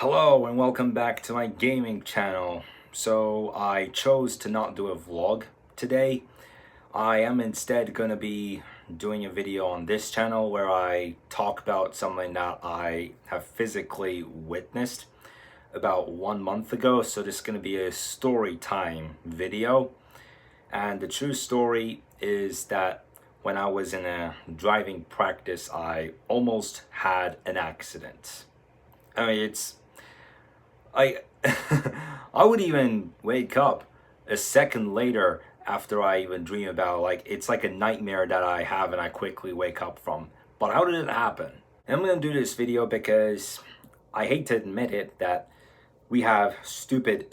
Hello and welcome back to my gaming channel. So I chose to not do a vlog today. I am instead gonna be doing a video on this channel where I talk about something that I have physically witnessed about 1 month ago. So this is gonna be a story time video. And the true story is that when I was in a driving practice, I almost had an accident. I mean, I I would even wake up a second later after I even dream about it. Like it's like a nightmare that I have and I quickly wake up from. But how did it happen? And I'm gonna do this video because I hate to admit it that we have stupid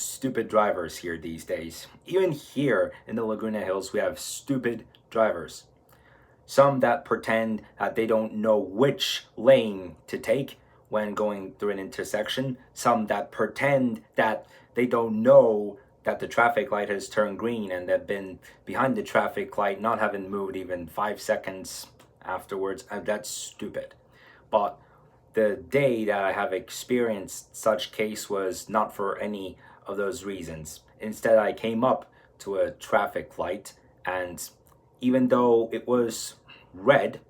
drivers here these days. Even here in the Laguna Hills, we have stupid drivers. Some that pretend that they don't know which lane to take when going through an intersection. Some that pretend that they don't know that the traffic light has turned green and they've been behind the traffic light, not having moved even 5 seconds afterwards. And that's stupid. But the day that I have experienced such case was not for any of those reasons. Instead, I came up to a traffic light, and even though it was red,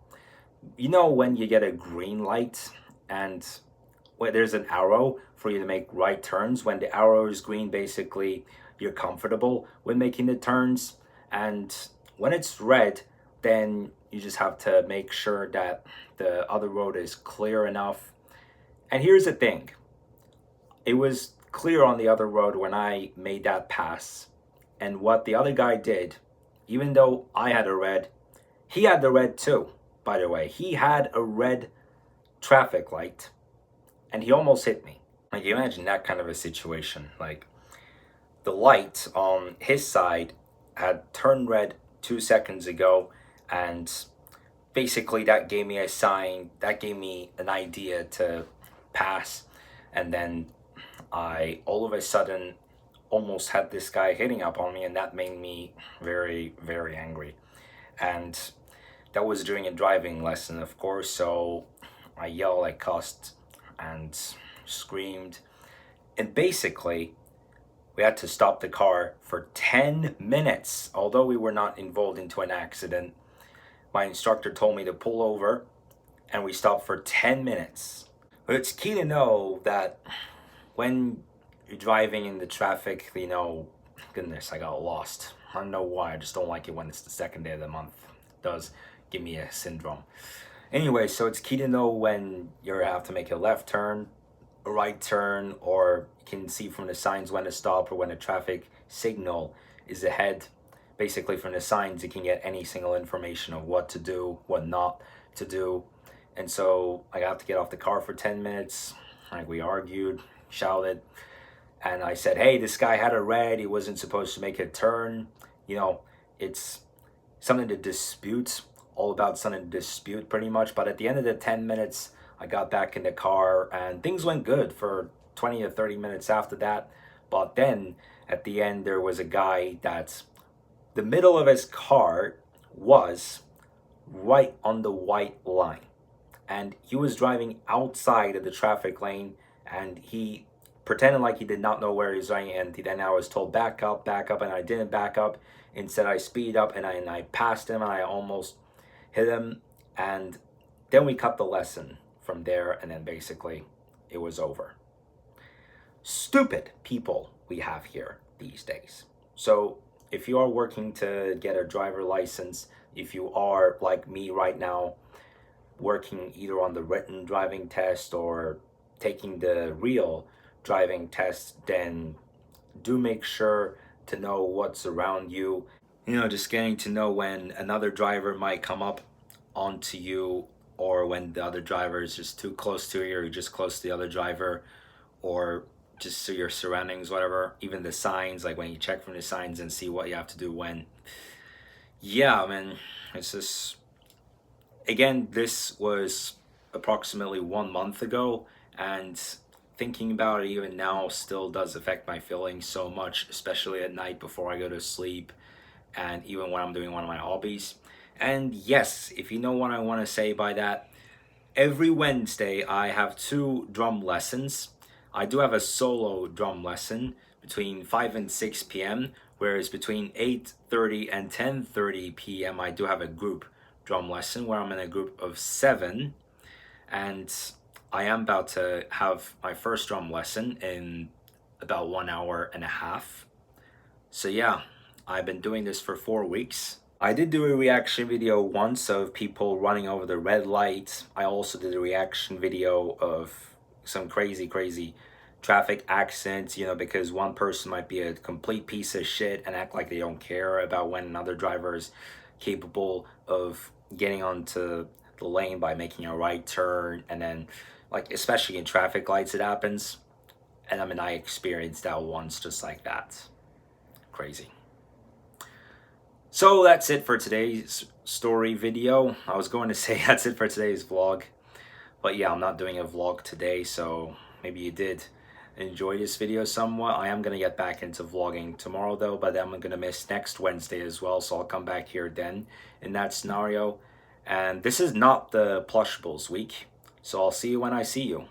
you know when you get a green light and where there's an arrow for you to make right turns. When the arrow is green, basically you're comfortable with making the turns, and when it's red, then you just have to make sure that the other road is clear enough. And here's the thing, it was clear on the other road when I made that pass, and what the other guy did, even though I had a red, he had the red too. By the way, he had a red traffic light and he almost hit me. Like, imagine that kind of a situation. Like, the light on his side had turned red 2 seconds ago, and basically that gave me a sign, that gave me an idea to pass. And then I all of a sudden almost had this guy hitting up on me, and that made me very angry. And that was during a driving lesson, of course, so I yelled, I cussed, and screamed. And basically, we had to stop the car for 10 minutes. Although we were not involved into an accident, my instructor told me to pull over, and we stopped for 10 minutes. But it's key to know that when you're driving in the traffic, goodness, I got lost. I don't know why, I just don't like it when it's the second day of the month. It does give me a syndrome. Anyway, so it's key to know when you have to make a left turn, a right turn, or you can see from the signs when to stop or when a traffic signal is ahead. Basically, from the signs, you can get any single information of what to do, what not to do. And so I got to get off the car for 10 minutes. Like, we argued, shouted, and I said, hey, this guy had a red, he wasn't supposed to make a turn. It's something to dispute, all about something to dispute pretty much. But at the end of the 10 minutes, I got back in the car and things went good for 20 or 30 minutes after that. But then at the end, there was a guy that the middle of his car was right on the white line, and he was driving outside of the traffic lane, and he pretended like he did not know where he was going. And then I was told back up, and I didn't back up. Instead, I speed up, and I passed him, and I almost hit him. And then we cut the lesson from there, and then basically it was over. Stupid people we have here these days. So if you are working to get a driver license, if you are like me right now, working either on the written driving test or taking the real driving test, then do make sure to know what's around you. Just getting to know when another driver might come up onto you, or when the other driver is just too close to you, or just close to the other driver, or just so your surroundings, whatever. Even the signs, like when you check from the signs and see what you have to do when. Yeah, man, it's just, again, this was approximately 1 month ago, and thinking about it even now still does affect my feelings so much, especially at night before I go to sleep, and even when I'm doing one of my hobbies. And yes, if you know what I want to say by that, every Wednesday I have 2 drum lessons. I do have a solo drum lesson between 5 and 6 p.m., whereas between 8:30 and 10:30 p.m. I do have a group drum lesson where I'm in a group of 7, and I am about to have my first drum lesson in about 1 hour and a half. So yeah, I've been doing this for 4 weeks. I did do a reaction video once of people running over the red light. I also did a reaction video of some crazy traffic accidents, because one person might be a complete piece of shit and act like they don't care about when another driver is capable of getting onto the lane by making a right turn, and then, like, especially in traffic lights it happens. And I mean, I experienced that once just like that. Crazy. So that's it for today's story video. I was going to say that's it for today's vlog, but yeah, I'm not doing a vlog today, so maybe you did enjoy this video somewhat. I am going to get back into vlogging tomorrow though, but then I'm going to miss next Wednesday as well, so I'll come back here then in that scenario. And this is not the plushables week, so I'll see you when I see you.